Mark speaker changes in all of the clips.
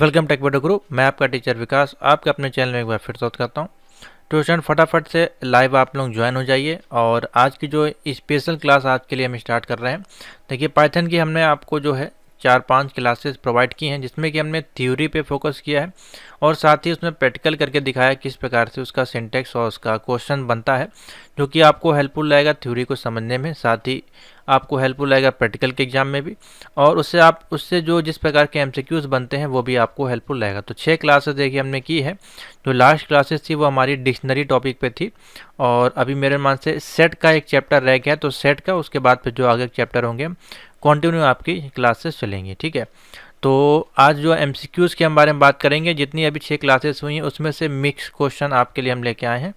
Speaker 1: Welcome take video गुरु। मैं आपका teacher विकास आपके अपने चैनल में एक बार फिर स्वागत करता हूं। ट्यूशन फटाफट से लाइव आप लोग ज्वाइन हो जाइए। और आज की जो स्पेशल क्लास आज के लिए हम स्टार्ट कर रहे हैं, देखिए पाइथन की हमने आपको जो है 4-5 क्लासेस प्रोवाइड की हैं, जिसमें कि हमने थ्योरी पे फोकस किया है और साथ ही उसमें प्रैक्टिकल करके दिखाया किस प्रकार से उसका सिंटेक्स और उसका क्वेश्चन बनता है, जो कि आपको हेल्पफुल रहेगा थ्योरी को समझने में, साथ ही आपको हेल्पफुल रहेगा प्रैक्टिकल के एग्जाम में भी। और उससे जो जिस प्रकार के एमसीक्यूज बनते हैं वो भी आपको हेल्पफुल रहेगा। तो 6 क्लासेस देखिए हमने की है। जो लास्ट क्लासेस थी वो हमारी डिक्शनरी टॉपिक पे थी और अभी मेरे मान से सेट का एक चैप्टर रह गया, तो सेट का उसके बाद फिर जो आगे चैप्टर होंगे कंटिन्यू आपकी क्लासेस चलेंगी। ठीक है, तो आज जो एमसीक्यूज के हम बारे में बात करेंगे, जितनी अभी 6 क्लासेस हुई हैं उसमें से मिक्स क्वेश्चन आपके लिए हम लेके आए हैं।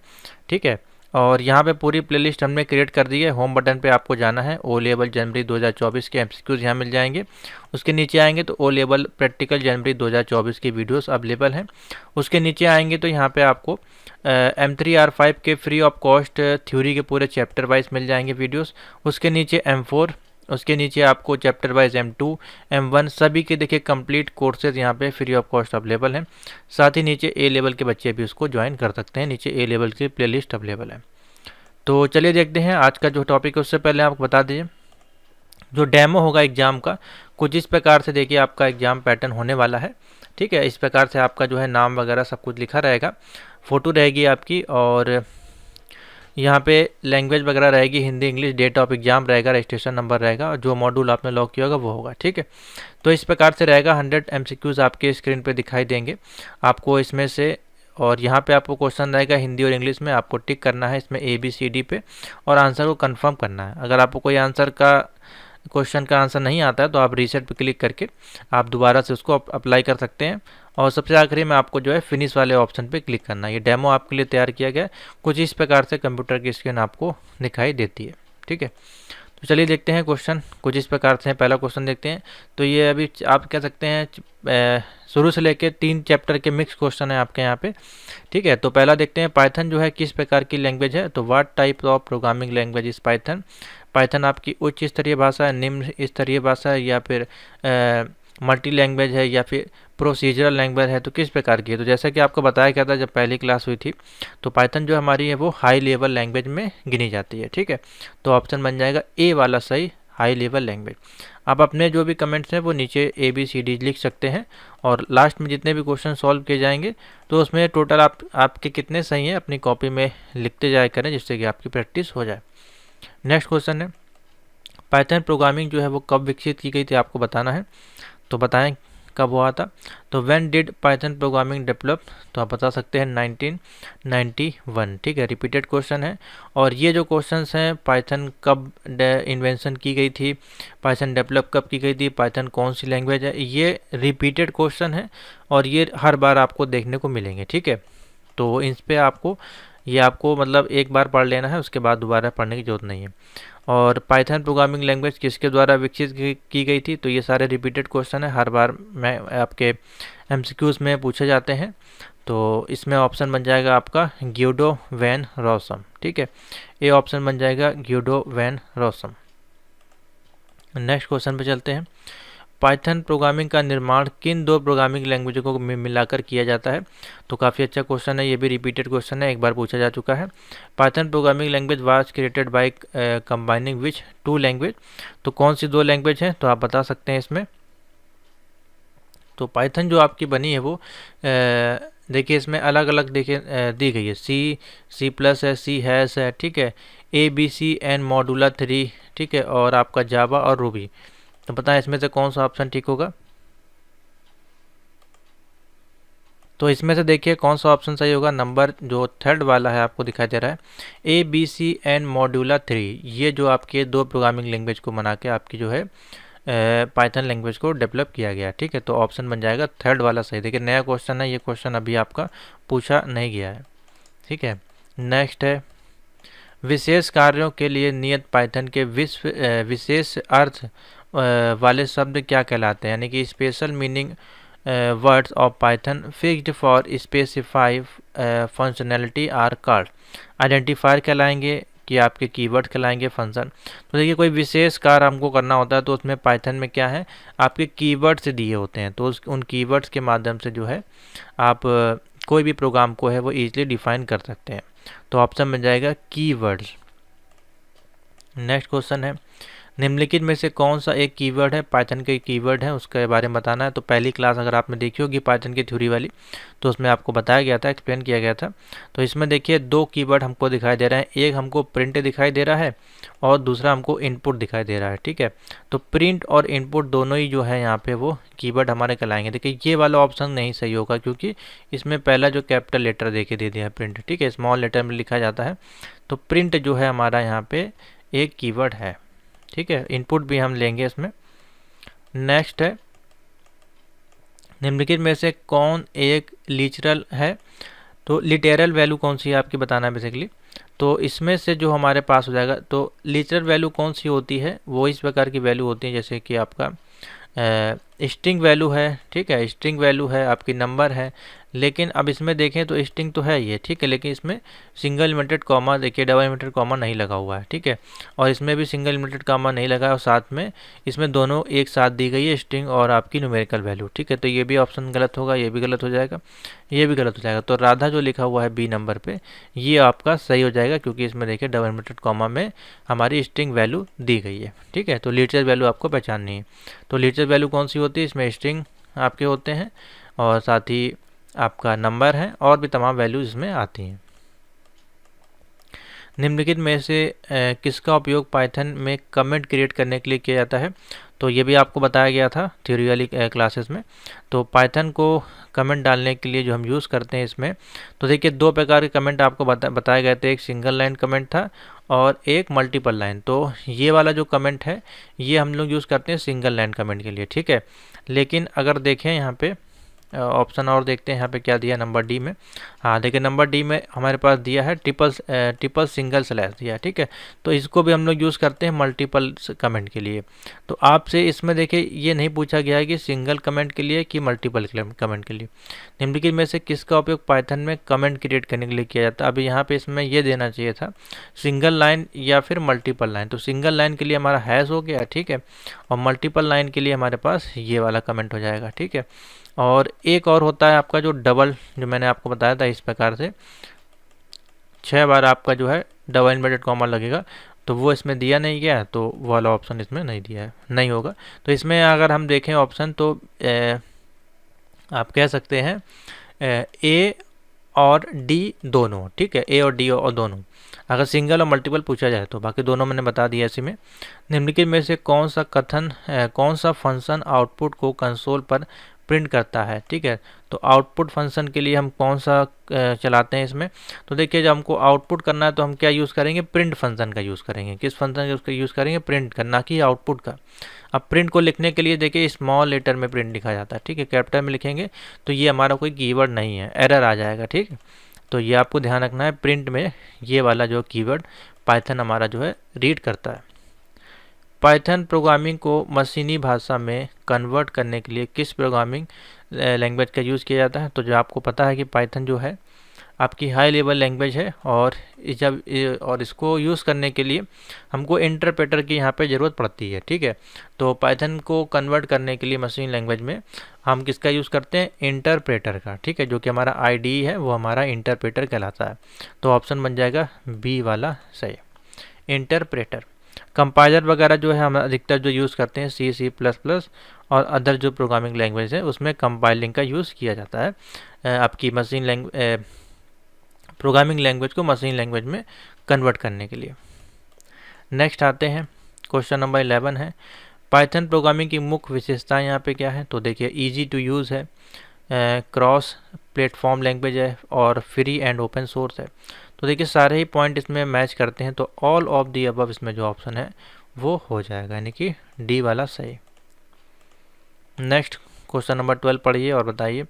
Speaker 1: ठीक है, और यहाँ पे पूरी प्लेलिस्ट हमने क्रिएट कर दी है। होम बटन पे आपको जाना है, ओ लेवल जनवरी 2024 के एमसीक्यूज यहाँ मिल जाएंगे। उसके नीचे आएंगे तो ओ लेवल प्रैक्टिकल जनवरी 2024 की वीडियोस अवेलेबल हैं। उसके नीचे आएंगे तो यहाँ पे आपको M3R5 के फ्री ऑफ कॉस्ट थ्योरी के पूरे चैप्टर वाइज मिल जाएंगे वीडियोस। उसके नीचे M4, उसके नीचे आपको चैप्टर वाइज M2, M1 सभी के देखिए कंप्लीट कोर्सेज यहाँ पे फ्री ऑफ कॉस्ट अवेलेबल हैं। साथ ही नीचे ए लेवल के बच्चे भी उसको ज्वाइन कर सकते हैं, नीचे ए लेवल की प्लेलिस्ट अवेलेबल है। तो चलिए देखते हैं आज का जो टॉपिक है। उससे पहले आपको बता दीजिए जो डेमो होगा एग्जाम का, कुछ इस प्रकार से देखिए आपका एग्जाम पैटर्न होने वाला है। ठीक है, इस प्रकार से आपका जो है नाम वगैरह सब कुछ लिखा रहेगा, फ़ोटो रहेगी आपकी और यहाँ पे लैंग्वेज वगैरह रहेगी, Hindi English, date of exam रहेगा, रजिस्ट्रेशन नंबर रहेगा और जो मॉड्यूल आपने लॉक किया होगा वो होगा। ठीक है, तो इस प्रकार से रहेगा। 100 एमसीक्यूज आपके स्क्रीन पे दिखाई देंगे आपको इसमें से। और यहाँ पे आपको क्वेश्चन रहेगा हिंदी और इंग्लिश में, आपको टिक करना है इसमें ABCD पे और आंसर को कंफर्म करना है। अगर आपको कोई आंसर का क्वेश्चन का आंसर नहीं आता है तो आप रीसेट पे क्लिक करके आप दोबारा से उसको अप्लाई कर सकते हैं। और सबसे आखिरी में आपको जो है फिनिश वाले ऑप्शन पे क्लिक करना है। ये डेमो आपके लिए तैयार किया गया है, कुछ इस प्रकार से कंप्यूटर की स्क्रीन आपको दिखाई देती है। ठीक है, तो चलिए देखते हैं क्वेश्चन कुछ इस प्रकार से। पहला क्वेश्चन देखते हैं। तो ये अभी आप कह सकते हैं शुरू से लेके 3 चैप्टर के मिक्स क्वेश्चन है आपके यहाँ पे। ठीक है, तो पहला देखते हैं पाइथन जो है किस प्रकार की लैंग्वेज है। तो what type of programming language is Python. Python आपकी उच्च स्तरीय भाषा है, निम्न स्तरीय भाषा है, या फिर मल्टी लैंग्वेज है, या फिर प्रोसीजरल लैंग्वेज है। तो किस प्रकार की है। तो जैसा कि आपको बताया गया था जब पहली क्लास हुई थी, तो पाइथन जो हमारी है वो हाई लेवल लैंग्वेज में गिनी जाती है। ठीक है, तो ऑप्शन बन जाएगा ए वाला सही, हाई लेवल लैंग्वेज। आप अपने जो भी कमेंट्स हैं वो नीचे ABCD लिख सकते हैं और लास्ट में जितने भी क्वेश्चन सॉल्व किए जाएंगे तो उसमें टोटल आपके कितने सही हैं अपनी कॉपी में लिखते जाया करें, जिससे कि आपकी प्रैक्टिस हो जाए। नेक्स्ट क्वेश्चन है पाइथन प्रोग्रामिंग जो है वो कब विकसित की गई थी, आपको बताना है। तो बताएं कब हुआ था। तो when did Python programming develop. तो आप बता सकते हैं 1991। ठीक है, रिपीटेड क्वेश्चन है। और ये जो क्वेश्चंस हैं पाइथन कब इन्वेंशन की गई थी, पाइथन डेवलप कब की गई थी, पाइथन कौन सी लैंग्वेज है, ये रिपीटेड क्वेश्चन है और ये हर बार आपको देखने को मिलेंगे। ठीक है, तो इस पर आपको मतलब एक बार पढ़ लेना है, उसके बाद दोबारा पढ़ने की जरूरत नहीं है। और पाइथन प्रोग्रामिंग लैंग्वेज किसके द्वारा विकसित की गई थी। तो ये सारे रिपीटेड क्वेश्चन है, हर बार मैं आपके एमसीक्यूज में पूछे जाते हैं। तो इसमें ऑप्शन बन जाएगा आपका ग्यूडो वैन रॉसम। ठीक है, ये ऑप्शन बन जाएगा ग्यूडो वैन रॉसम। नेक्स्ट क्वेश्चन पे चलते हैं। पाइथन प्रोग्रामिंग का निर्माण किन 2 प्रोग्रामिंग लैंग्वेजों को मिलाकर किया जाता है। तो काफ़ी अच्छा क्वेश्चन है, ये भी रिपीटेड क्वेश्चन है, एक बार पूछा जा चुका है। Python programming language was created by combining which 2 language. तो कौन सी 2 लैंग्वेज हैं, तो आप बता सकते हैं इसमें। तो पाइथन जो आपकी बनी है वो देखिए इसमें अलग अलग देखिए दी गई है। C++ है, C# है, ठीक है, ABCN मॉड्यूलर 3, ठीक है, और आपका जावा और रूबी। तो बताएं इसमें से कौन सा ऑप्शन ठीक होगा। तो इसमें से देखिए कौन सा ऑप्शन सही होगा। नंबर जो 3rd वाला है आपको दिखाई दे रहा है, ABCN मॉड्यूलर 3। ये जो आपके 2 प्रोग्रामिंग लैंग्वेज को बना के आपकी जो है पाइथन लैंग्वेज को डेवलप किया गया। ठीक है, तो ऑप्शन बन जाएगा 3rd वाला सही। देखिए नया क्वेश्चन है, ये क्वेश्चन अभी आपका पूछा नहीं गया है। ठीक है, नेक्स्ट है विशेष कार्यों के लिए नियत पाइथन के विशेष अर्थ वाले शब्द क्या कहलाते हैं। यानी कि special meaning words of Python fixed for specify functionality are called. Identifier कहलाएंगे, कि आपके कीवर्ड कहलाएंगे फंक्शन। तो देखिए कोई विशेष कार्य हमको करना होता है तो उसमें पाइथन में क्या है, आपके कीवर्ड से दिए होते हैं, तो उन कीवर्ड्स के माध्यम से जो है आप कोई भी प्रोग्राम को है वो ईजिली डिफाइन कर सकते हैं। तो ऑप्शन बन जाएगा कीवर्ड्स। नेक्स्ट क्वेश्चन है, निम्नलिखित में से कौन सा एक कीवर्ड है, पाइथन के कीवर्ड है उसके बारे में बताना है। तो पहली क्लास अगर आपने देखी होगी पाइथन की थ्योरी वाली, तो उसमें आपको बताया गया था, एक्सप्लेन किया गया था। तो इसमें देखिए दो कीवर्ड हमको दिखाई दे रहे हैं, एक हमको प्रिंट दिखाई दे रहा है और दूसरा हमको इनपुट दिखाई दे रहा है। ठीक है, तो प्रिंट और इनपुट दोनों ही जो है यहाँ पे वो कीवर्ड हमारे कहलाएंगे। देखिए ये वाला ऑप्शन नहीं सही होगा, क्योंकि इसमें पहला जो कैपिटल लेटर देके दे दिया है प्रिंट, ठीक है, स्मॉल लेटर में लिखा जाता है। तो प्रिंट जो है हमारा यहाँ पे एक कीवर्ड है। ठीक है, इनपुट भी हम लेंगे इसमें। नेक्स्ट है, निम्नलिखित में से कौन एक लिटरल है। तो लिटरल वैल्यू कौन सी है आपकी बताना है बेसिकली। तो इसमें से जो हमारे पास हो जाएगा, तो लिटरल वैल्यू कौन सी होती है, वो इस प्रकार की वैल्यू होती है जैसे कि आपका स्ट्रिंग वैल्यू है। ठीक है, स्ट्रिंग वैल्यू है, आपकी नंबर है। लेकिन अब इसमें देखें तो स्ट्रिंग तो है ये, ठीक है, लेकिन इसमें सिंगल इन्वर्टेड कॉमा, देखिए डबल इन्वर्टेड कॉमा नहीं लगा हुआ है। ठीक है, और इसमें भी सिंगल इन्वर्टेड कॉमा नहीं लगा है, और साथ में इसमें दोनों एक साथ दी गई है, स्ट्रिंग और आपकी न्यूमेरिकल वैल्यू। ठीक है, तो ये भी ऑप्शन गलत होगा, ये भी गलत हो जाएगा, ये भी गलत हो जाएगा। तो राधा जो लिखा हुआ है बी नंबर पे, ये आपका सही हो जाएगा, क्योंकि इसमें देखिए डबल इन्वर्टेड कॉमा में हमारी स्ट्रिंग वैल्यू दी गई है। ठीक है, तो लिटरल वैल्यू आपको पहचाननी है। तो लिटरल वैल्यू कौन सी होती है, इसमें स्ट्रिंग आपके होते हैं और साथ ही आपका नंबर है और भी तमाम वैल्यूज इसमें आती हैं। निम्नलिखित में से किसका उपयोग पाइथन में कमेंट क्रिएट करने के लिए किया जाता है। तो ये भी आपको बताया गया था थ्योरी वाली क्लासेस में। तो पाइथन को कमेंट डालने के लिए जो हम यूज़ करते हैं इसमें, तो देखिए दो प्रकार के कमेंट आपको बताए गए थे, एक सिंगल लाइन कमेंट था और एक मल्टीपल लाइन। तो ये वाला जो कमेंट है ये हम लोग यूज़ करते हैं सिंगल लाइन कमेंट के लिए। ठीक है, लेकिन अगर देखें यहाँ पे ऑप्शन और देखते हैं यहाँ पे क्या दिया नंबर डी में। हाँ देखिए नंबर डी में हमारे पास दिया है ट्रिपल सिंगल स्लैश दिया है। ठीक है, तो इसको भी हम लोग यूज़ करते हैं मल्टीपल कमेंट के लिए। तो आपसे इसमें देखिए ये नहीं पूछा गया है कि सिंगल कमेंट के लिए कि मल्टीपल कमेंट के लिए। निम्नलिखित में से किसका उपयोग पाइथन में कमेंट क्रिएट करने के लिए किया जाता है। अभी यहाँ पे इसमें ये देना चाहिए था सिंगल लाइन या फिर मल्टीपल लाइन। तो सिंगल लाइन के लिए हमारा हैश हो गया, ठीक है, और मल्टीपल लाइन के लिए हमारे पास ये वाला कमेंट हो जाएगा। ठीक है, और एक और होता है आपका जो डबल, जो मैंने आपको बताया था इस प्रकार से 6 बार आपका जो है डबल इन्वर्टेड कॉमा लगेगा, तो वो इसमें दिया नहीं गया, तो वो वाला ऑप्शन इसमें नहीं दिया है, नहीं होगा। तो इसमें अगर हम देखें ऑप्शन, तो आप कह सकते हैं ए और डी दोनों। ठीक है, ए और डी और दोनों, अगर सिंगल और मल्टीपल पूछा जाए तो। बाकी दोनों मैंने बता दिया इसी में। निम्नलिखित में से कौन सा फंक्शन आउटपुट को कंसोल पर प्रिंट करता है। ठीक है, तो आउटपुट फंक्शन के लिए हम कौन सा चलाते हैं इसमें। तो देखिए जब हमको आउटपुट करना है तो हम क्या यूज़ करेंगे, प्रिंट फंक्शन का यूज़ करेंगे। किस फंक्शन का यूज़ करेंगे, प्रिंट करना कि आउटपुट का। अब प्रिंट को लिखने के लिए देखिए स्मॉल लेटर में प्रिंट लिखा जाता है। ठीक है, कैपिटल में लिखेंगे तो ये हमारा कोई कीवर्ड नहीं है, एरर आ जाएगा। ठीक, तो ये आपको ध्यान रखना है, प्रिंट में ये वाला जो कीवर्ड पाइथन हमारा जो है रीड करता है। पाइथन प्रोग्रामिंग को मशीनी भाषा में कन्वर्ट करने के लिए किस प्रोग्रामिंग लैंग्वेज का यूज़ किया जाता है। तो जो आपको पता है कि पाइथन जो है आपकी हाई लेवल लैंग्वेज है, और इसको यूज़ करने के लिए हमको इंटरप्रेटर की यहाँ पे ज़रूरत पड़ती है। ठीक है, तो पाइथन को कन्वर्ट करने के लिए मशीन लैंग्वेज में हम किसका यूज़ करते हैं, इंटरप्रेटर का। ठीक है, जो कि हमारा आईडी है वो हमारा इंटरप्रेटर कहलाता है। तो ऑप्शन बन जाएगा बी वाला सही, इंटरप्रेटर। कंपाइलर वगैरह जो है हम अधिकतर जो यूज़ करते हैं C++ और अदर जो प्रोग्रामिंग लैंग्वेज है उसमें कंपाइलिंग का यूज़ किया जाता है आपकी प्रोग्रामिंग लैंग्वेज को मशीन लैंग्वेज में कन्वर्ट करने के लिए। नेक्स्ट आते हैं, क्वेश्चन नंबर 11 है, पाइथन प्रोग्रामिंग की मुख्य विशेषताएं यहाँ पे क्या है। तो देखिए ईजी टू यूज़ है, क्रॉस प्लेटफॉर्म लैंग्वेज है और फ्री एंड ओपन सोर्स है। तो देखिए सारे ही पॉइंट इसमें मैच करते हैं, तो ऑल ऑफ दी अबव इसमें जो ऑप्शन है वो हो जाएगा, यानी कि डी वाला सही। नेक्स्ट क्वेश्चन नंबर 12 पढ़िए और बताइए,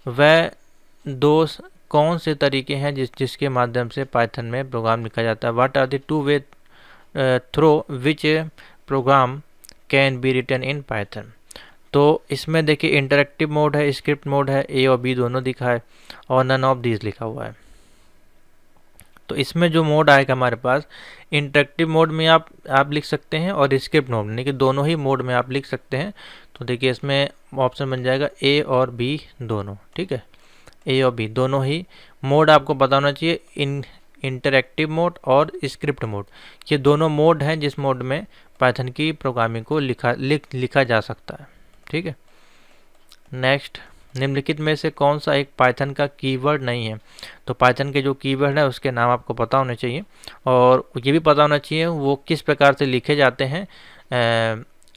Speaker 1: वह दो कौन से तरीके हैं जिसके माध्यम से पाइथन में प्रोग्राम लिखा जाता है। What are the two way through which program can be written in Python. तो इसमें देखिए इंटरेक्टिव मोड है, स्क्रिप्ट मोड है, ए और बी दोनों दिखा है, और नन ऑफ दीज लिखा हुआ है। तो इसमें जो मोड आएगा हमारे पास, इंटरेक्टिव मोड में आप लिख सकते हैं और स्क्रिप्ट मोड यानी कि दोनों ही मोड में आप लिख सकते हैं। तो देखिए इसमें ऑप्शन बन जाएगा ए और बी दोनों, ठीक है, ए और बी दोनों ही मोड आपको पता होना चाहिए। इंटरेक्टिव मोड और स्क्रिप्ट मोड, ये दोनों मोड हैं जिस मोड में पाइथन की प्रोग्रामिंग को लिखा जा सकता है, ठीक है। नेक्स्ट, निम्नलिखित में से कौन सा एक पाइथन का कीवर्ड नहीं है? तो पाइथन के जो कीवर्ड है उसके नाम आपको पता होने चाहिए और ये भी पता होना चाहिए वो किस प्रकार से लिखे जाते हैं,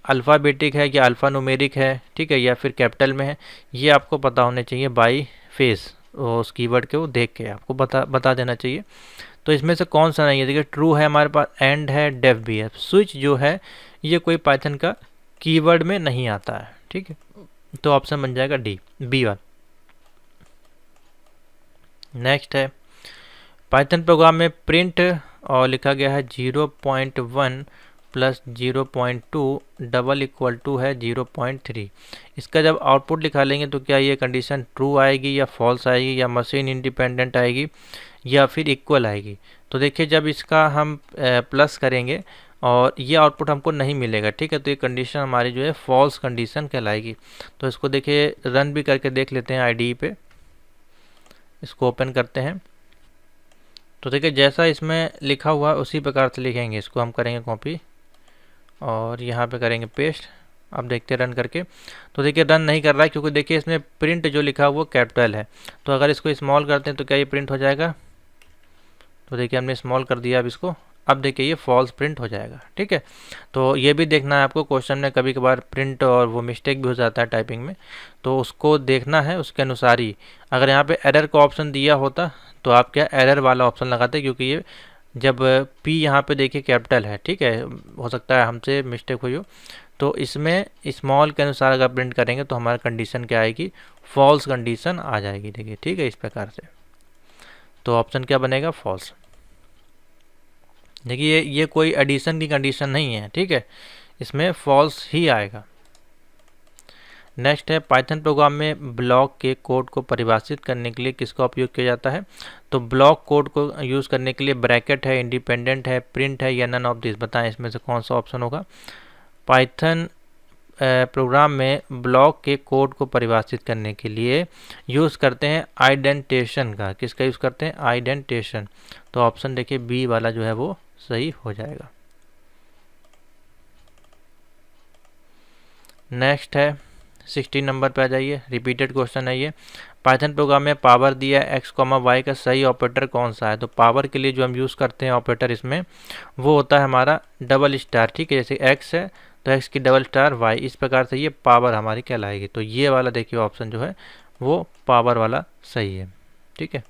Speaker 1: अल्फ़ाबेटिक है या अल्फ़ा न्यूमेरिक है, ठीक है, या फिर कैपिटल में है, ये आपको पता होने चाहिए बाई फेस। उस कीवर्ड को देख के आपको बता देना चाहिए। तो इसमें से कौन सा नहीं है? देखिए ट्रू है हमारे पास, एंड है, डेफ भी है। स्विच जो है ये कोई पाइथन का कीवर्ड में नहीं आता है, ठीक है, तो ऑप्शन बन जाएगा डी, बी वन। नेक्स्ट है, पाइथन प्रोग्राम में प्रिंट और लिखा गया है 0.1 प्लस 0.2 डबल इक्वल टू है 0.3। इसका जब आउटपुट लिखा लेंगे तो क्या ये कंडीशन ट्रू आएगी या फॉल्स आएगी या मशीन इंडिपेंडेंट आएगी या फिर इक्वल आएगी? तो देखिए जब इसका हम प्लस करेंगे और ये आउटपुट हमको नहीं मिलेगा, ठीक है, तो ये कंडीशन हमारी जो है फॉल्स कंडीशन कहलाएगी। तो इसको देखिए रन भी करके देख लेते हैं आईडीई पे, इसको ओपन करते हैं। तो देखिए जैसा इसमें लिखा हुआ है उसी प्रकार से लिखेंगे, इसको हम करेंगे कॉपी और यहाँ पे करेंगे पेस्ट। अब देखते हैं रन करके, तो देखिए रन नहीं कर रहा है क्योंकि देखिए इसमें प्रिंट जो लिखा हुआ वो कैपिटल है। तो अगर इसको स्मॉल करते हैं तो क्या ये प्रिंट हो जाएगा? तो देखिए हमने स्मॉल कर दिया अब इसको, अब देखिए ये फॉल्स प्रिंट हो जाएगा, ठीक है। तो ये भी देखना है आपको, क्वेश्चन में कभी कभार प्रिंट और वो मिस्टेक भी हो जाता है टाइपिंग में, तो उसको देखना है उसके अनुसार ही। अगर यहाँ पे एरर का ऑप्शन दिया होता तो आप क्या एरर वाला ऑप्शन लगाते, क्योंकि ये जब पी यहाँ पे देखिए कैपिटल है, ठीक है, हो सकता है हमसे मिस्टेक हुई हो, तो इसमें स्मॉल के अनुसार अगर प्रिंट करेंगे तो हमारा कंडीशन क्या आएगी? फॉल्स कंडीशन आ जाएगी, देखिए, ठीक है, इस प्रकार से। तो ऑप्शन क्या बनेगा? फॉल्स। देखिए ये कोई एडिशन की कंडीशन नहीं है, ठीक है, इसमें फॉल्स ही आएगा। नेक्स्ट है, पाइथन प्रोग्राम में ब्लॉक के कोड को परिभाषित करने के लिए किसका उपयोग किया जाता है? तो ब्लॉक कोड को यूज़ करने के लिए ब्रैकेट है, इंडिपेंडेंट है, प्रिंट है या नन ऑफ दिस? बताएं इसमें से कौन सा ऑप्शन होगा? पाइथन प्रोग्राम में ब्लॉक के कोड को परिभाषित करने के लिए यूज़ करते हैं आइडेंटेशन का। किसका यूज़ करते हैं? आइडेंटेशन। तो ऑप्शन देखिए बी वाला जो है वो सही हो जाएगा। नेक्स्ट है 16 नंबर पे आ जाइए, रिपीटेड क्वेश्चन है ये। पाइथन प्रोग्राम में पावर दिया है x, y का सही ऑपरेटर कौन सा है? तो पावर के लिए जो हम यूज़ करते हैं ऑपरेटर इसमें वो होता है हमारा डबल स्टार, ठीक है, जैसे x है तो x की डबल स्टार y, इस प्रकार से ये पावर हमारी कहलाएगी। तो ये वाला देखिए ऑप्शन जो है वो पावर वाला सही है, ठीक है।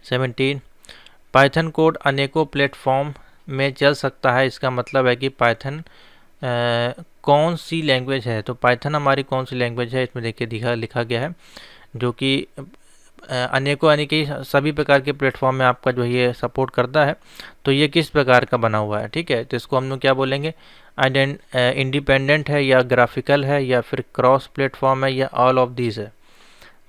Speaker 1: 17, पाइथन कोड अनेकों प्लेटफॉर्म में चल सकता है, इसका मतलब है कि पाइथन कौन सी लैंग्वेज है? तो पाइथन हमारी कौन सी लैंग्वेज है? इसमें देखिए लिखा गया है जो कि अनेकों यानी कि सभी प्रकार के प्लेटफॉर्म में आपका जो ये सपोर्ट करता है। तो ये किस प्रकार का बना हुआ है, ठीक है, तो इसको हम लोग क्या बोलेंगे? इंडिपेंडेंट है या ग्राफिकल है या फिर क्रॉस प्लेटफॉर्म है या ऑल ऑफ दीज है?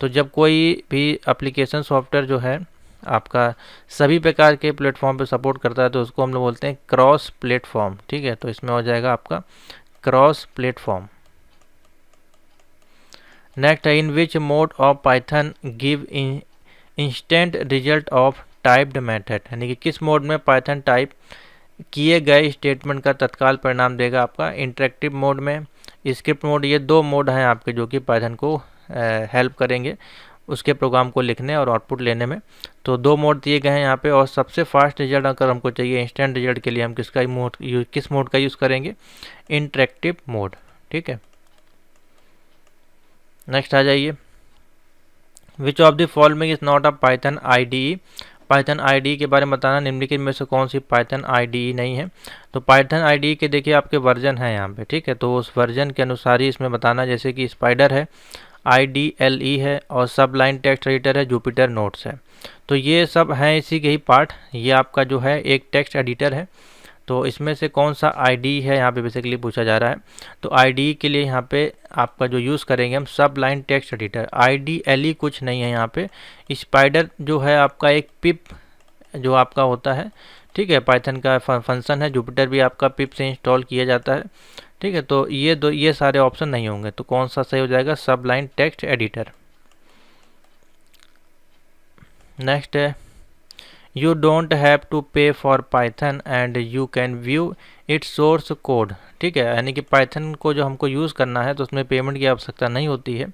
Speaker 1: तो जब कोई भी एप्लीकेशन सॉफ्टवेयर जो है आपका सभी प्रकार के प्लेटफॉर्म पे सपोर्ट करता है तो उसको हम लोग बोलते हैं क्रॉस प्लेटफॉर्म, ठीक है, तो इसमें हो जाएगा आपका क्रॉस प्लेटफॉर्म। नेक्स्ट है, in which mode of Python give instant result of typed method, यानी कि किस मोड में पाइथन टाइप किए गए स्टेटमेंट का तत्काल परिणाम देगा आपका? इंटरेक्टिव मोड में, स्क्रिप्ट मोड, ये दो मोड हैं आपके जो कि पाइथन को हेल्प करेंगे उसके प्रोग्राम को लिखने और आउटपुट लेने में। तो दो मोड दिए गए हैं यहाँ पे, और सबसे फास्ट रिजल्ट अगर हमको चाहिए इंस्टेंट रिजल्ट के लिए हम किस मोड का यूज़ करेंगे? इंटरेक्टिव मोड, ठीक है। नेक्स्ट आ जाइए, विच of the following is not a Python IDE? Python IDE के बारे में बताना, निम्नलिखित में से कौन सी पाइथन आईडीई नहीं है? तो पाइथन आईडीई के देखिए आपके वर्जन है यहाँ पे, ठीक है, तो उस वर्जन के अनुसार ही इसमें बताना, जैसे कि स्पाइडर है, IDLE है, और सबलाइन टेक्स्ट एडिटर है, जुपिटर नोट्स है। तो ये सब हैं इसी के ही पार्ट। ये आपका जो है एक टेक्स्ट एडिटर है, तो इसमें से कौन सा आईडी है यहाँ पे बेसिकली पूछा जा रहा है। तो आईडी के लिए यहाँ पे आपका जो यूज़ करेंगे हम सब लाइन टेक्स्ट एडिटर, IDLE कुछ नहीं है यहाँ पे। स्पाइडर जो है आपका एक पिप जो आपका होता है, ठीक है, पाइथन का फंक्शन है। जुपिटर भी आपका पिप से इंस्टॉल किया जाता है, ठीक है। तो ये सारे ऑप्शन नहीं होंगे, तो कौन सा सही हो जाएगा, सब लाइन टेक्स्ट एडिटर। नेक्स्ट है यू डोंट हैव टू पे for Python and you can view it's source code, ठीक है, यानी कि पाइथन को जो हमको यूज़ करना है तो उसमें पेमेंट की आवश्यकता नहीं होती है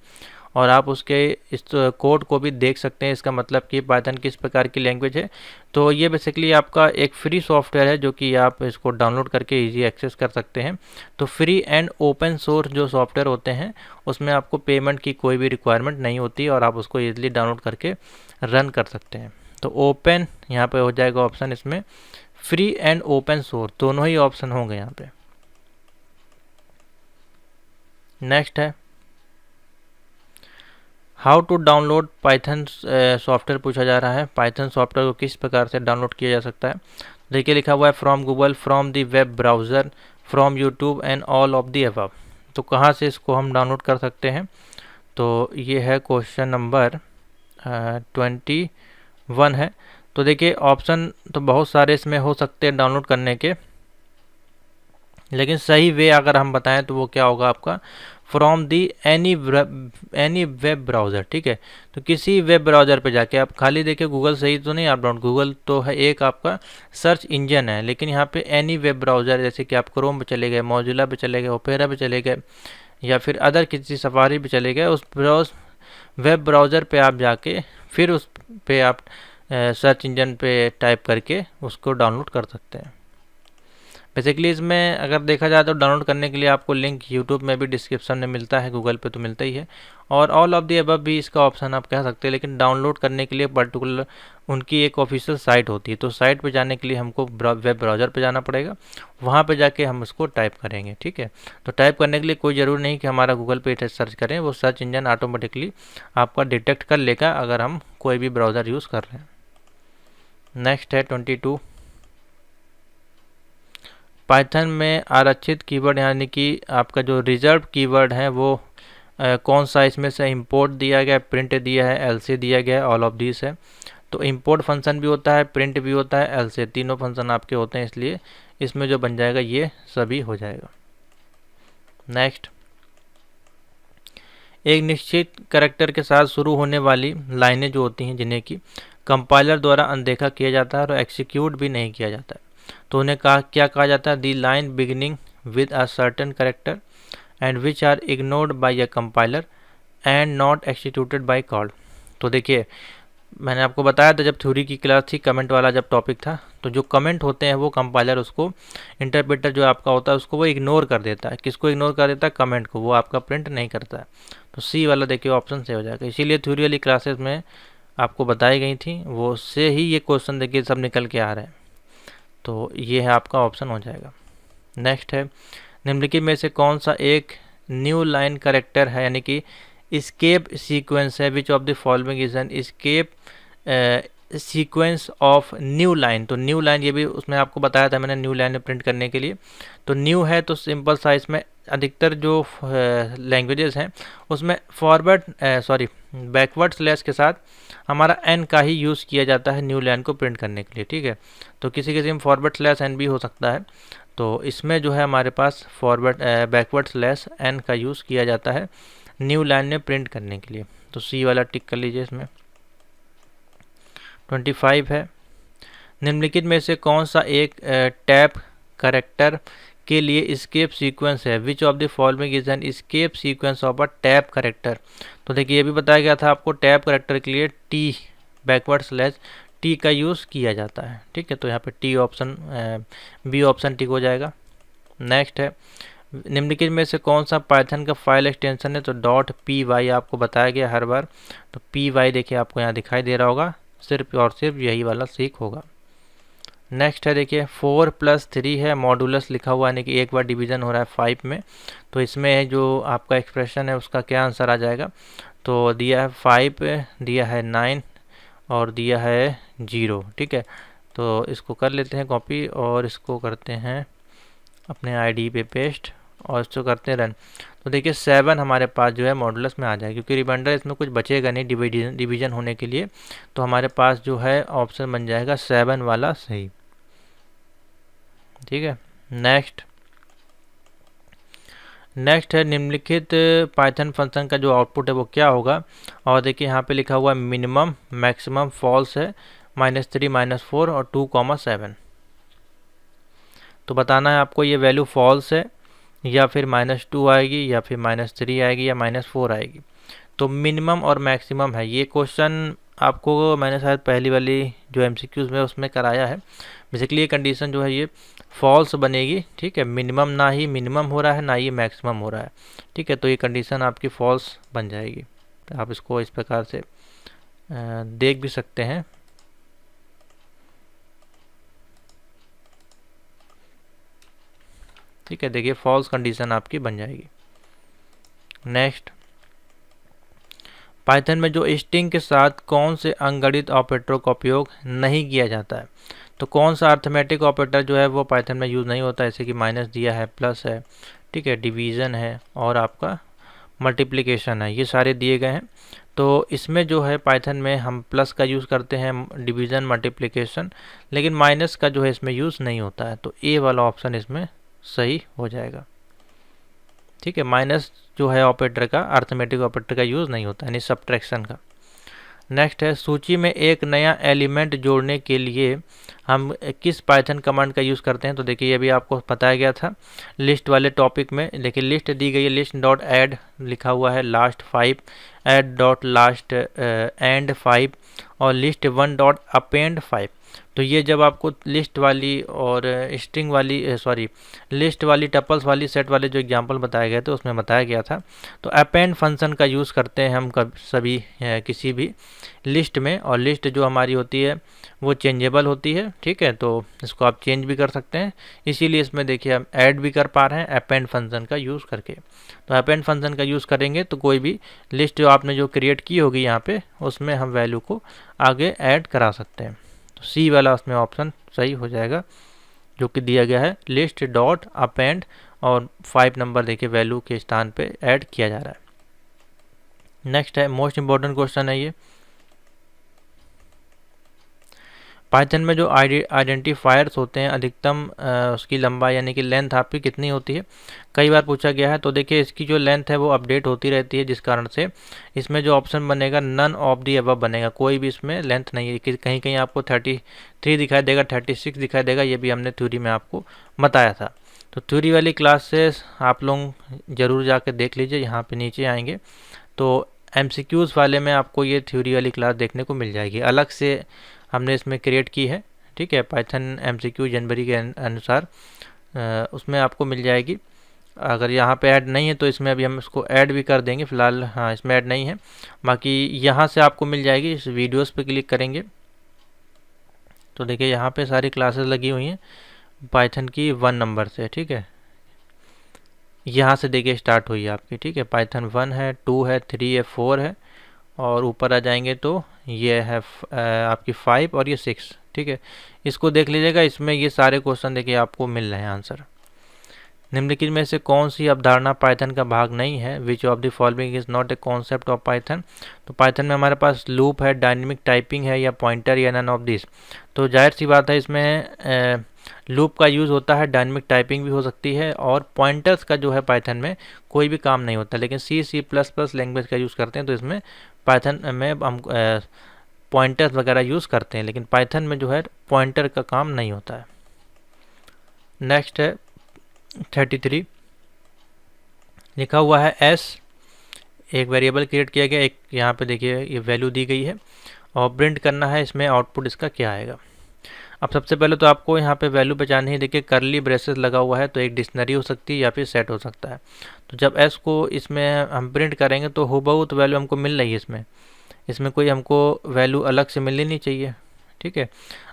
Speaker 1: और आप उसके इस कोड को भी देख सकते हैं। इसका मतलब कि पाइथन किस प्रकार की लैंग्वेज है। तो ये बेसिकली आपका एक फ्री सॉफ्टवेयर है जो कि आप इसको डाउनलोड करके इजी एक्सेस कर सकते हैं। तो फ्री एंड ओपन सोर्स जो सॉफ्टवेयर होते हैं उसमें आपको पेमेंट की कोई भी रिक्वायरमेंट नहीं होती और आप उसको ईजिली डाउनलोड करके रन कर सकते हैं। तो ओपन यहाँ पे हो जाएगा ऑप्शन, इसमें फ्री एंड ओपन सोर्स दोनों ही ऑप्शन होंगे यहाँ पे। नेक्स्ट है how to download Python software पूछा जा रहा है। पाइथन सॉफ्टवेयर को किस प्रकार से डाउनलोड किया जा सकता है। देखिए लिखा हुआ है from Google, from the web browser, from YouTube and all of the above. तो कहाँ से इसको हम डाउनलोड कर सकते हैं, तो ये है क्वेश्चन नंबर 21 है। तो देखिए ऑप्शन तो बहुत सारे इसमें हो सकते हैं डाउनलोड करने के, लेकिन सही वे अगर हम बताएं तो वो क्या होगा आपका from the any web browser, ठीक है। तो किसी वेब ब्राउज़र पे जाके आप खाली देखिए गूगल सही तो नहीं आप डाउनलोड, गूगल तो है एक आपका सर्च इंजन है, लेकिन यहाँ पे एनी वेब ब्राउज़र जैसे कि आप क्रोम पे चले गए, मौजिला पे चले गए, ओपेरा पे चले गए या फिर अदर किसी सफारी पे चले गए, उस वेब ब्राउज़र पे आप जाके फिर उस पे आप सर्च इंजन पे टाइप करके उसको डाउनलोड कर सकते हैं। बेसिकली इसमें अगर देखा जाए तो डाउनलोड करने के लिए आपको लिंक यूट्यूब में भी डिस्क्रिप्शन में मिलता है, गूगल पे तो मिलता ही है, और ऑल ऑफ दी अबव भी इसका ऑप्शन आप कह सकते हैं। लेकिन डाउनलोड करने के लिए पर्टिकुलर उनकी एक ऑफिशियल साइट होती है, तो साइट पे जाने के लिए हमको वेब ब्राउज़र पे जाना पड़ेगा, वहाँ पे जाके हम इसको टाइप करेंगे, ठीक है। तो टाइप करने के लिए कोई ज़रूरी नहीं कि हमारा गूगल पे सर्च करें, वो सर्च इंजन ऑटोमेटिकली आपका डिटेक्ट कर लेगा अगर हम कोई भी ब्राउज़र यूज़ कर रहे हैं। नेक्स्ट है 22, पाइथन में आरक्षित कीवर्ड यानी कि आपका जो रिजर्व कीवर्ड है वो कौन सा इसमें से इंपोर्ट दिया गया है, प्रिंट दिया है, एलसी दिया गया है, ऑल ऑफ दिस है। तो इंपोर्ट फंक्शन भी होता है, प्रिंट भी होता है, एलसी, तीनों फंक्शन आपके होते हैं, इसलिए इसमें जो बन जाएगा ये सभी हो जाएगा। नेक्स्ट, एक निश्चित कैरेक्टर के साथ शुरू होने वाली लाइनें जो होती हैं जिन्हें कि कंपाइलर द्वारा अनदेखा किया जाता है और एक्सिक्यूट भी नहीं किया जाता है, तो उन्हें क्या कहा जाता है, the line beginning with a certain character and which are ignored by a compiler and not executed by call. तो देखिए मैंने आपको बताया था जब थ्योरी की क्लास थी, कमेंट वाला जब टॉपिक था, तो जो कमेंट होते हैं वो कंपाइलर उसको, इंटरप्रेटर जो आपका होता है उसको वो इग्नोर कर देता है। किसको इग्नोर कर देता है, कमेंट को, वो आपका प्रिंट नहीं करता है। तो सी वाला देखिए ऑप्शन से हो जाएगा, इसीलिए थ्योरी वाली क्लासेस में आपको बताई गई थी वो से ही ये क्वेश्चन देखिए सब निकल के आ रहे हैं, तो ये है आपका ऑप्शन हो जाएगा। नेक्स्ट है निम्नलिखित में से कौन सा एक न्यू लाइन कैरेक्टर है, यानी कि escape सीक्वेंस है, विच of the following is an escape sequence of new line. तो न्यू लाइन ये भी उसमें आपको बताया था मैंने, न्यू लाइन प्रिंट करने के लिए। तो न्यू है तो सिंपल सा इसमें अधिकतर जो लैंग्वेजेस हैं उसमें बैकवर्ड स्लैश के साथ हमारा एन का ही यूज़ किया जाता है न्यू लाइन को प्रिंट करने के लिए, ठीक है। तो किसी किसी में फॉरवर्ड स्लैश एन भी हो सकता है, तो इसमें जो है हमारे पास बैकवर्ड स्लैश एन का यूज़ किया जाता है न्यू लाइन में प्रिंट करने के लिए। तो सी वाला टिक कर लीजिए इसमें। 25 है निम्नलिखित में से कौन सा एक टैब कैरेक्टर के लिए एस्केप सीक्वेंस है, विच of the following is an escape sequence of a tab character. तो देखिए ये भी बताया गया था आपको, टैब कैरेक्टर के लिए टी बैकवर्ड स्लैश टी का यूज़ किया जाता है, ठीक है। तो यहाँ पे T option B option tick हो जाएगा। नेक्स्ट है निम्नलिखित में से कौन सा पाइथन का फाइल एक्सटेंशन है, तो .py आपको बताया गया हर बार, तो py देखिए आपको यहाँ दिखाई दे रहा होगा, सिर्फ और सिर्फ यही वाला सीख होगा। नेक्स्ट है देखिए 4+3 है, मॉडुलस लिखा हुआ है, यानी कि एक बार डिवीजन हो रहा है 5 में, तो इसमें जो आपका एक्सप्रेशन है उसका क्या आंसर आ जाएगा। तो दिया है 5, दिया है 9 और दिया है 0, ठीक है। तो इसको कर लेते हैं कॉपी और इसको करते हैं अपने आईडी पे पेस्ट और इसको करते हैं रन। तो देखिए 7 हमारे पास जो है मॉडुलस में आ जाएगा, क्योंकि रिमाइंडर इसमें कुछ बचेगा नहीं डिवीजन होने के लिए, तो हमारे पास जो है ऑप्शन बन जाएगा 7 वाला सही। ठीक है, नेक्स्ट है निम्नलिखित पाइथन फंक्शन का जो आउटपुट है वो क्या होगा। और देखिए यहाँ पे लिखा हुआ है मिनिमम मैक्सिमम फॉल्स है, -3 -4 और 2,7। तो बताना है आपको ये वैल्यू फॉल्स है या फिर -2 आएगी या फिर -3 आएगी या -4 आएगी। तो मिनिमम और मैक्सिमम है, ये क्वेश्चन आपको मैंने शायद पहली वाली जो MCQs में उसमें कराया है। बेसिकली ये कंडीशन जो है ये फॉल्स बनेगी। ठीक है, मिनिमम ना ही मिनिमम हो रहा है ना ही मैक्सिमम हो रहा है। ठीक है, तो ये कंडीशन आपकी फॉल्स बन जाएगी। तो आप इसको इस प्रकार से देख भी सकते हैं। ठीक है, देखिए फॉल्स कंडीशन आपकी बन जाएगी। नेक्स्ट, पाइथन में जो स्ट्रिंग के साथ कौन से अंगणित ऑपरेटरों का उपयोग नहीं किया जाता है। तो कौन सा अर्थमेटिक ऑपरेटर जो है वो पाइथन में यूज़ नहीं होता, जैसे कि माइनस दिया है, प्लस है, ठीक है, डिवीज़न है और आपका मल्टीप्लिकेशन है, ये सारे दिए गए हैं। तो इसमें जो है पाइथन में हम प्लस का यूज़ करते हैं, डिवीज़न, मल्टीप्लिकेशन, लेकिन माइनस का जो है इसमें यूज़ नहीं होता है। तो ए वाला ऑप्शन इसमें सही हो जाएगा। ठीक है, माइनस जो है ऑपरेटर का, अर्थमेटिक ऑपरेटर का यूज़ नहीं होता, यानी सब्ट्रैक्शन का। नेक्स्ट है, सूची में एक नया एलिमेंट जोड़ने के लिए हम किस पाइथन कमांड का यूज़ करते हैं। तो देखिए ये भी आपको बताया गया था लिस्ट वाले टॉपिक में। देखिए लिस्ट दी गई है, लिस्ट डॉट ऐड लिखा हुआ है last 5, add dot last and 5 और लिस्ट 1 डॉट अपेंड 5। तो ये जब आपको लिस्ट वाली और स्ट्रिंग वाली लिस्ट वाली, टपल्स वाली, सेट वाले जो एग्जांपल बताए गए थे उसमें बताया गया था। तो अपेंड फंक्शन का यूज़ करते हैं हम सभी किसी भी लिस्ट में, और लिस्ट जो हमारी होती है वो चेंजेबल होती है। ठीक है, तो इसको आप चेंज भी कर सकते हैं, इसीलिए इसमें देखिए हम ऐड भी कर पा रहे हैं अपेंड फंक्शन का यूज़ करके। तो अपेंड फंक्शन का यूज़ करेंगे तो कोई भी लिस्ट जो आपने जो क्रिएट की होगी यहाँ पे, उसमें हम वैल्यू को आगे ऐड करा सकते हैं। तो सी वाला उसमें ऑप्शन सही हो जाएगा, जो कि दिया गया है लिस्ट डॉट अपेंड और 5 नंबर देखिए वैल्यू के स्थान पे ऐड किया जा रहा है। नेक्स्ट है, मोस्ट इंपॉर्टेंट क्वेश्चन है ये, पाइथन में जो आइडेंटिफायर्स होते हैं अधिकतम उसकी लंबाई यानी कि लेंथ आपकी कितनी होती है, कई बार पूछा गया है। तो देखिए इसकी जो लेंथ है वो अपडेट होती रहती है, जिस कारण से इसमें जो ऑप्शन बनेगा नन ऑफ दी अबव बनेगा, कोई भी इसमें लेंथ नहीं है। कि कहीं कहीं आपको 33 दिखाई देगा, 36 दिखाई देगा, ये भी हमने थ्योरी में आपको बताया था। तो थ्योरी वाली क्लास से आप लोग ज़रूर जाकर देख लीजिए, यहाँ पर नीचे आएंगे तो MCQs वाले में आपको ये थ्योरी वाली क्लास देखने को मिल जाएगी, अलग से हमने इसमें क्रिएट की है। ठीक है, पाइथन MCQ जनवरी के अनुसार उसमें आपको मिल जाएगी। अगर यहाँ पे ऐड नहीं है तो इसमें अभी हम इसको ऐड भी कर देंगे, फिलहाल हाँ इसमें ऐड नहीं है, बाकी यहाँ से आपको मिल जाएगी। इस वीडियोस पे क्लिक करेंगे तो देखिए यहाँ पे सारी क्लासेस लगी हुई हैं पाइथन की 1 नंबर से। ठीक है, यहाँ से देखिए स्टार्ट हुई है आपकी। ठीक है, पाइथन 1 है, 2 है, 3 है, 4 है और ऊपर आ जाएंगे तो ये है आपकी 5 और ये 6। ठीक है, इसको देख लीजिएगा, इसमें ये सारे क्वेश्चन देखिए आपको मिल रहे हैं आंसर। निम्नलिखित में से कौन सी अवधारणा पाइथन का भाग नहीं है, विच of the following is not a concept of Python. तो पाइथन में हमारे पास लूप है, डायनेमिक टाइपिंग है या पॉइंटर या नन ऑफ दिस। तो जाहिर सी बात है इसमें लूप का यूज़ होता है, डायनेमिक टाइपिंग भी हो सकती है और पॉइंटर्स का जो है पाइथन में कोई भी काम नहीं होता, लेकिन C++ लैंग्वेज का यूज़ करते हैं। तो इसमें पाइथन में हम पॉइंटर्स वगैरह यूज़ करते हैं, लेकिन पाइथन में जो है पॉइंटर का काम नहीं होता है। नेक्स्ट है 33, लिखा हुआ है s, एक वेरिएबल क्रिएट किया गया, एक यहाँ पे देखिए ये वैल्यू दी गई है और प्रिंट करना है, इसमें आउटपुट इसका क्या आएगा। अब सबसे पहले तो आपको यहाँ पे वैल्यू पहचाननी है। देखिए करली ब्रेसेस लगा हुआ है, तो एक डिक्शनरी हो सकती है या फिर सेट हो सकता है। तो जब s को इसमें हम प्रिंट करेंगे तो हूबहू तो वैल्यू हमको मिल रही है, इसमें कोई हमको वैल्यू अलग से मिलनी नहीं चाहिए। ठीक है,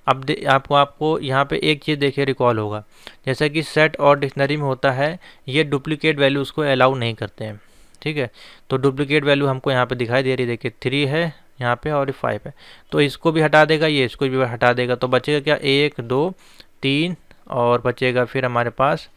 Speaker 1: अब आपको यहाँ पे एक चीज़ देखिए रिकॉल होगा, जैसा कि सेट और डिक्शनरी में होता है, ये डुप्लीकेट वैल्यूज़ को अलाउ नहीं करते हैं। ठीक है। तो डुप्लीकेट वैल्यू हमको यहाँ पे दिखाई दे रही है, देखिए 3 है यहाँ पे और 5 है, तो इसको भी हटा देगा, ये इसको भी हटा देगा, तो बचेगा क्या 1 2 3 और बचेगा फिर हमारे पास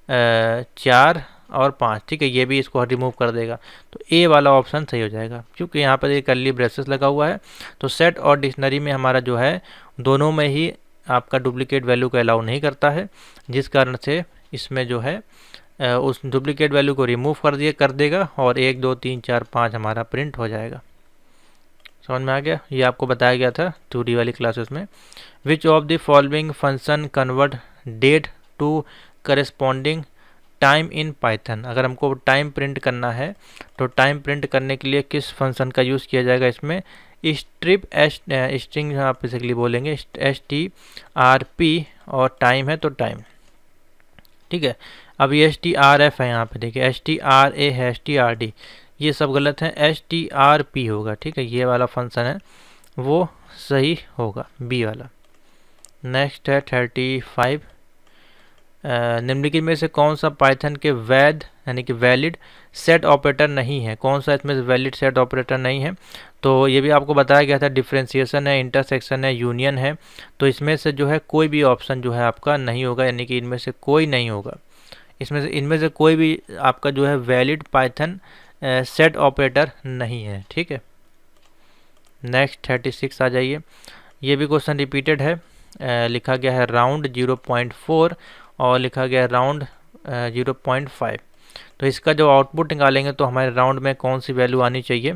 Speaker 1: 4 और 5, ठीक है। ये भी इसको रिमूव कर देगा, तो ए वाला ऑप्शन सही हो जाएगा, क्योंकि यहाँ पर ये कर्ली ब्रेसेस लगा हुआ है। तो सेट और डिक्शनरी में हमारा जो है दोनों में ही आपका डुप्लीकेट वैल्यू को अलाउ नहीं करता है, जिस कारण से इसमें जो है उस डुप्लीकेट वैल्यू को रिमूव कर देगा और 1 2 3 4 5 हमारा प्रिंट हो जाएगा। समझ में आ गया? ये आपको बताया गया था थ्योरी वाली क्लासेस में। Which of the following function convert date to corresponding time in Python. अगर हमको टाइम प्रिंट करना है तो टाइम प्रिंट करने के लिए किस फंक्शन का यूज़ किया जाएगा? इसमें स्ट्रिप स्ट्रिंग आप बेसिकली बोलेंगे STRP और टाइम है तो टाइम, ठीक है। अब ये STRF है, यहाँ पे देखिए STRA है, STRD, ये सब गलत है, STRP होगा, ठीक है। ये वाला फंक्शन है वो सही होगा, बी वाला। नेक्स्ट है 35, निम्नलिखित में से कौन सा पाइथन के वैध यानी कि वैलिड सेट ऑपरेटर नहीं है? कौन सा इसमें वैलिड सेट ऑपरेटर नहीं है? तो ये भी आपको बताया गया था, डिफरेंशिएशन है, इंटरसेक्शन है, यूनियन है। तो इसमें से जो है कोई भी ऑप्शन जो है आपका नहीं होगा, यानी कि इनमें से कोई नहीं होगा। इनमें से कोई भी आपका जो है वैलिड पाइथन सेट ऑपरेटर नहीं है, ठीक है। नेक्स्ट 36 आ जाइए। ये भी क्वेश्चन रिपीटेड है, लिखा गया है राउंड 0.4 और लिखा गया है राउंड 0.5। तो इसका जो आउटपुट निकालेंगे तो हमारे राउंड में कौन सी वैल्यू आनी चाहिए?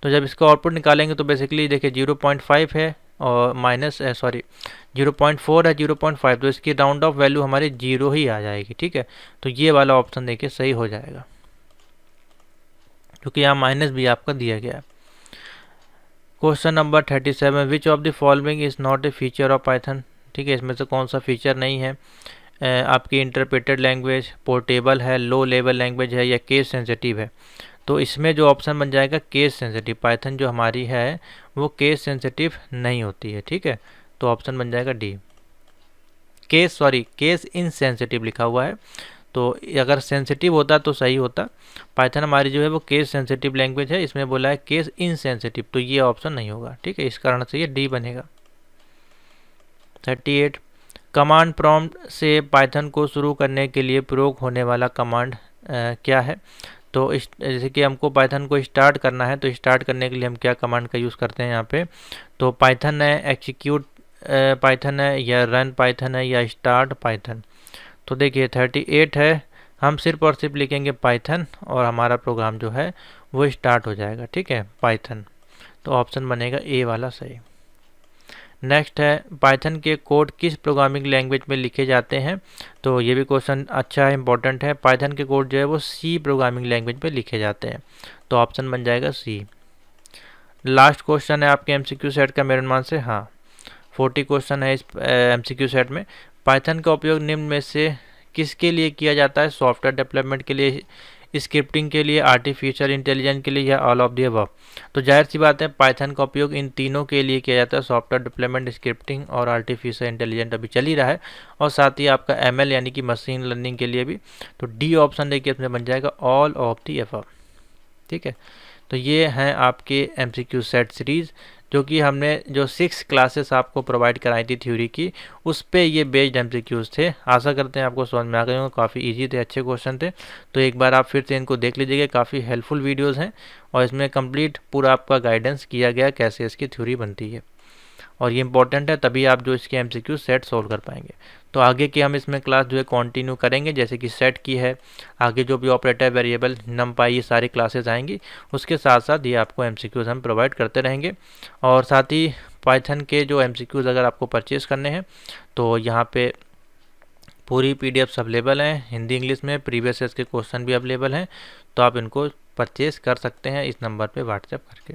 Speaker 1: तो जब इसका आउटपुट निकालेंगे तो बेसिकली देखिए 0.5 है और 0.4 है 0.5, तो इसकी राउंड ऑफ वैल्यू हमारी 0 ही आ जाएगी, ठीक है। तो ये वाला ऑप्शन देखिए सही हो जाएगा, क्योंकि यहाँ माइनस भी आपका दिया गया है। Question number 37, which of the following is not a feature of Python. ठीक है, इसमें से कौन सा फीचर नहीं है? आपकी इंटरप्रेटेड लैंग्वेज, पोर्टेबल है, लो लेवल लैंग्वेज है या केस सेंसिटिव है। तो इसमें जो ऑप्शन बन जाएगा केस सेंसिटिव। पाइथन जो हमारी है वो केस सेंसिटिव नहीं होती है, ठीक है। तो ऑप्शन बन जाएगा डी। केस इनसेंसिटिव लिखा हुआ है, तो अगर सेंसिटिव होता तो सही होता। पाइथन हमारी जो है वो केस सेंसिटिव लैंग्वेज है, इसमें बोला है केस इनसेंसिटिव, तो ये ऑप्शन नहीं होगा, ठीक है। इस कारण से ये डी बनेगा। 38, कमांड प्रॉम्प्ट से पाइथन को शुरू करने के लिए प्रयोग होने वाला कमांड क्या है? तो जैसे कि हमको पाइथन को स्टार्ट करना है, तो स्टार्ट करने के लिए हम क्या कमांड का यूज़ करते हैं यहाँ पे? तो पाइथन है, एक्जीक्यूट पाइथन है, या रन पाइथन है, या स्टार्ट पाइथन। तो देखिए 38 है, हम सिर्फ और सिर्फ लिखेंगे पाइथन और हमारा प्रोग्राम जो है वो स्टार्ट हो जाएगा, ठीक है, पाइथन। तो ऑप्शन बनेगा ए वाला सही। नेक्स्ट है, पाइथन के कोड किस प्रोग्रामिंग लैंग्वेज में लिखे जाते हैं? तो ये भी क्वेश्चन अच्छा है, इंपॉर्टेंट है। पाइथन के कोड जो है वो सी प्रोग्रामिंग लैंग्वेज में लिखे जाते हैं, तो ऑप्शन बन जाएगा सी। लास्ट क्वेश्चन है आपके एमसीक्यू सेट का मेरे अनुमान से, हाँ 40 क्वेश्चन है इस एमसीक्यू सेट में। पाइथन का उपयोग निम्न में से किसके लिए किया जाता है? सॉफ्टवेयर डेवलपमेंट के लिए, स्क्रिप्टिंग के लिए, आर्टिफिशियल इंटेलिजेंस के लिए, या ऑल ऑफ द अबव। तो जाहिर सी बात है पाइथन का उपयोग इन तीनों के लिए किया जाता है, सॉफ्टवेयर डेवलपमेंट, स्क्रिप्टिंग और आर्टिफिशियल इंटेलिजेंस अभी चल ही रहा है, और साथ ही आपका एमएल यानी कि मशीन लर्निंग के लिए भी। तो डी ऑप्शन देखिए इसमें बन जाएगा ऑल ऑफ द अबव, ठीक है। तो ये हैं आपके एमसीक्यू सेट सीरीज़, जो कि हमने जो 6 क्लासेस आपको प्रोवाइड कराई थी थ्योरी की, उस पे ये बेस्ड एमसीक्यूज़ थे। आशा करते हैं आपको समझ में आ गए होंगे, काफ़ी इजी थे, अच्छे क्वेश्चन थे। तो एक बार आप फिर से इनको देख लीजिएगा, काफ़ी हेल्पफुल वीडियोस हैं और इसमें कंप्लीट पूरा आपका गाइडेंस किया गया कैसे इसकी थ्योरी बनती है, और ये इंपॉर्टेंट है, तभी आप जो इसके एमसीक्यू सेट सोल्व कर पाएंगे। तो आगे की हम इसमें क्लास जो है कंटिन्यू करेंगे, जैसे कि सेट की है, आगे जो भी ऑपरेटर, वेरिएबल, नमपाई, ये सारी क्लासेस आएंगी। उसके साथ साथ ये आपको एमसीक्यूज़ हम प्रोवाइड करते रहेंगे, और साथ ही पाइथन के जो एमसीक्यूज़ अगर आपको परचेज़ करने हैं तो यहाँ पे पूरी पीडीएफ्स अवेलेबल हैं, हिंदी इंग्लिश में, प्रीवियस ईयर्स के क्वेश्चन भी अवेलेबल हैं। तो आप इनको परचेज़ कर सकते हैं इस नंबर पर व्हाट्सएप करके।